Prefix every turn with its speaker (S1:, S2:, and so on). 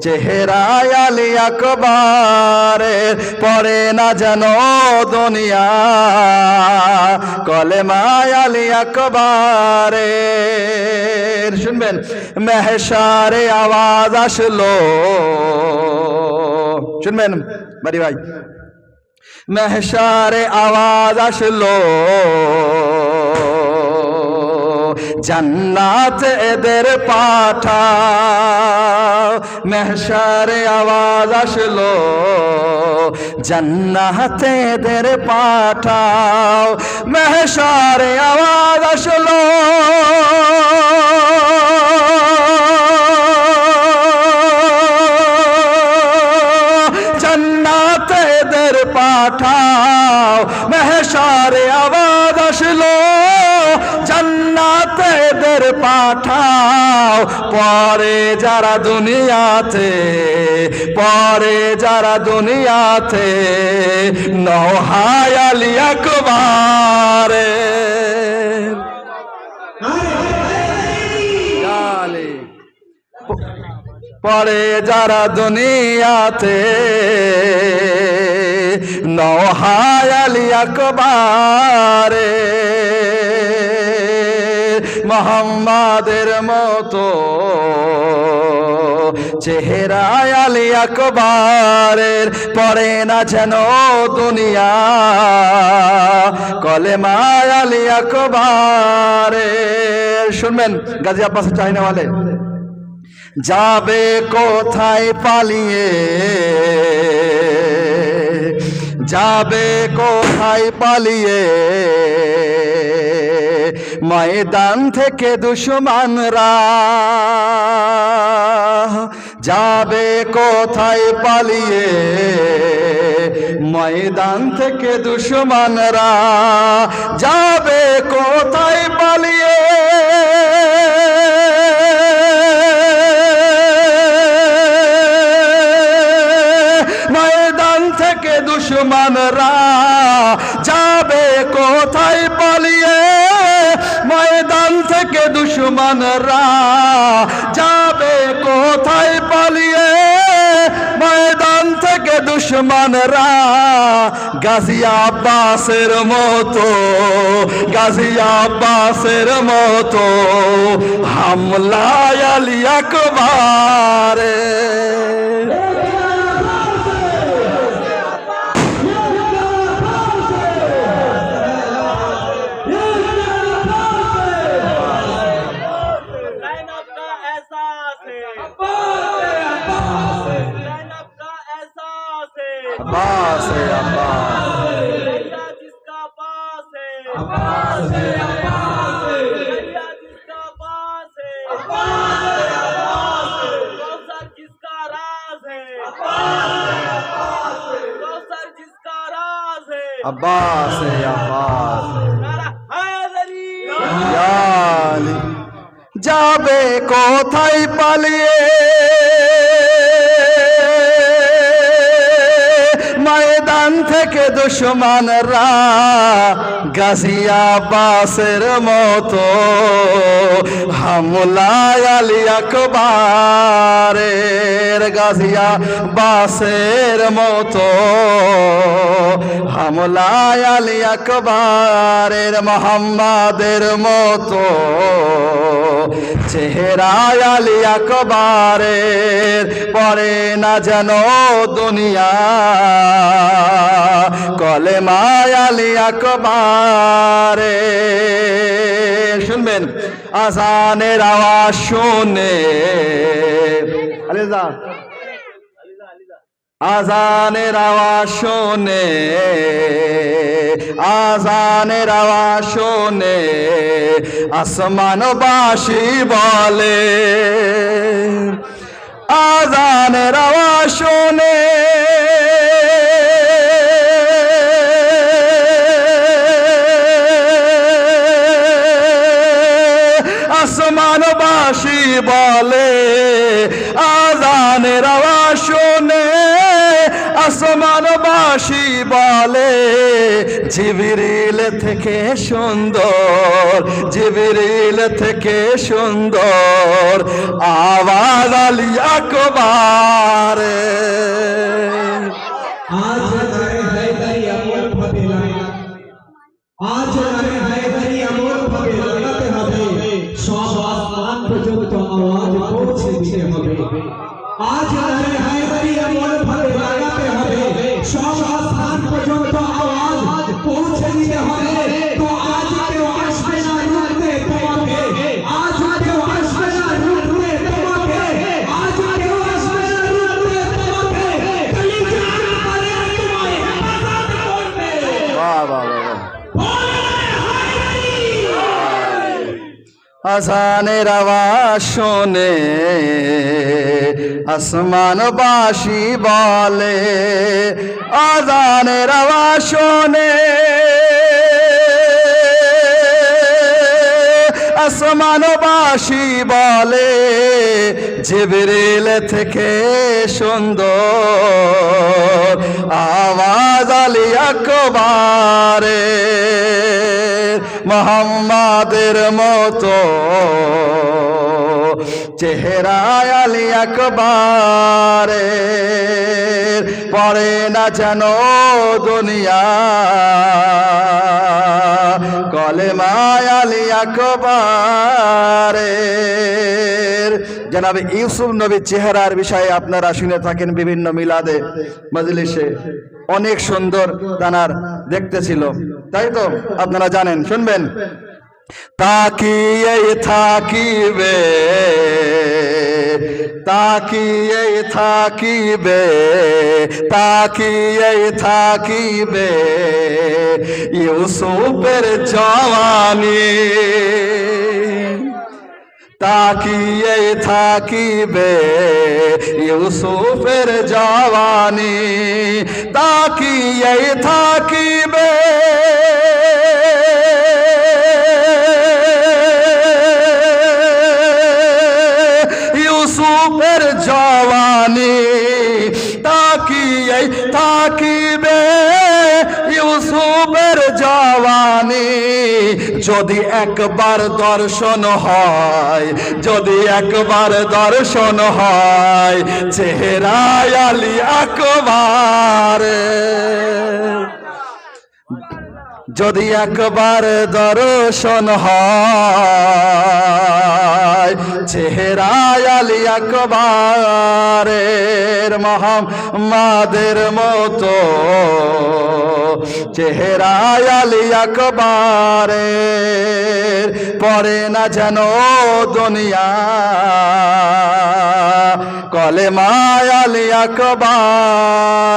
S1: চেহারায় আলী আকবরের পড়ে না যেন দুনিয়া কলেমায় আলী আকবরের শুনবেন মেহশারে আওয়াজ আসলো শুনবেন বাড়ি ভাই মেহশারে আওয়াজ আসলো জান্নাত এদের পাঠাও মেহশারে আওয়াজ আসলো জান্নাত এদের পাঠাও মেহশারে আওয়াজ আসলো জান্নাত এদের পাঠাও মেহশারে আওয়াজ আসলো জান্নাত এদের পাঠাও পরে যারা দুনিয়াতে নহায় আলী আকবরে পরে যারা দুনিয়াতে নহায় আলী আকবরে মোহাম্মদের মতো চেহারায় আলী আকবরের পড়ে না যেন দুনিয়া কলেমায় আলী আকবরের শুনবেন গাজী আব্বাস চাহিনাওয়ালে যাবে কোথায় পালিয়ে ময়দান থেকে দুশমনরা যাবে কোথায় পালিয়ে ময়দান থেকে দুশমনরা যাবে কোথায় পালিয়ে ময়দান থেকে দুশমনরা যাবে কোথায় পালিয়ে ময়দান থেকে দুশমনরা যাবে কোথায় পালিয়ে ময়দান থেকে দুশমনরা গাজী আব্বাসের মতো হামলায় আলী আকবরে अब्बास है
S2: जिसका पास है अब्बास है जिसका पास है कौसर जिसका राज है कौसर जिसका राज है
S1: अब्बास है
S2: नारा हैदरी
S1: যাবে কোথায় পালিয়ে ময়দান থেকে দুশমনরা গাজী আব্বাসের মতো হামলায় আলী আকবরের গাজী আব্বাসের মতো হামলায় আলী আকবরের মোহাম্মদের মতো চেহারায় আলী আকবরের পড়ে না যেন দুনিয়া কলেমায় আলী আকবরে শুনবেন আজানের আওয়াজ শুনে আজানের আওয়াজ শুনে আসমানবাসী বলে আজানের আওয়াজ শুনে আসমানবাসী বলে আজানের আওয়াজ শুনে আসমানবাসী বলে জিবরিল থেকে সুন্দর, জিবরিল থেকে সুন্দর আওয়াজ আলী আকবার।
S3: आज नारे हैदरी अमोल भाবে লাগা, आज नारे हैदरी अमोल भाবে লাগাতে হবে, সব আসমান পর্যন্ত আওয়াজ পৌঁছে দিতে হবে। आज नारे हैदरी अमोल भाবে লাগাতে হবে, সব আসমান পর্যন্ত আওয়াজ পৌঁছে দিতে হবে। তো আজ কেউ আসবে না রুখতে তোমাকে, আজ কেউ আসবে না রুখতে তোমাকে, আজ কেউ আসবে না রুখতে তোমাকে। কলিজার পারে তোমায় হেফাজত করবে।
S1: বাহ বাহ বাহ। আজানের আওয়াজ শোনে আসমানবাসী বলে, আজানের আওয়াজ শোনে আসমানবাসী বলে জিবরিল থেকে সুন্দর আওয়াজ আলী আকবারে। মুহাম্মাদের মতো চেহারা আলী আকবারে, পড়ে না যেন দুনিয়া কলেমা আলী আকবারে। জনাবে ইউসুফ নবীর চেহারার বিষয়ে আপনারা শুনে থাকেন বিভিন্ন মিলাদে মজলিসে, অনেক সুন্দর তানার দেখতে ছিল, তাই তো আপনারা জানেন, শুনবেন। তাকিয়ে থাকিবে, তাকিয়ে থাকিবে, তাকিয়ে থাকিবে ইউসুফের জওয়ানি, তাকিয়ে থাকিবে ইউসুফের জওয়ানি, তাকিয়ে থাকিবে ইউসুফের জওয়ানি, তাকিয়ে থাকিবে ইউসুফের জওয়ানি। যদি একবার দর্শন হয়, যদি একবার দর্শন হয় চেহারা আলী আকবার, যদি একবার দর্শন হয় চেহারা আলী আকবারের, মুহাম্মাদের মতো চেহারা আলী আকবারের, পড়ে না যেন দুনিয়া কলেমা আলী আকবারের।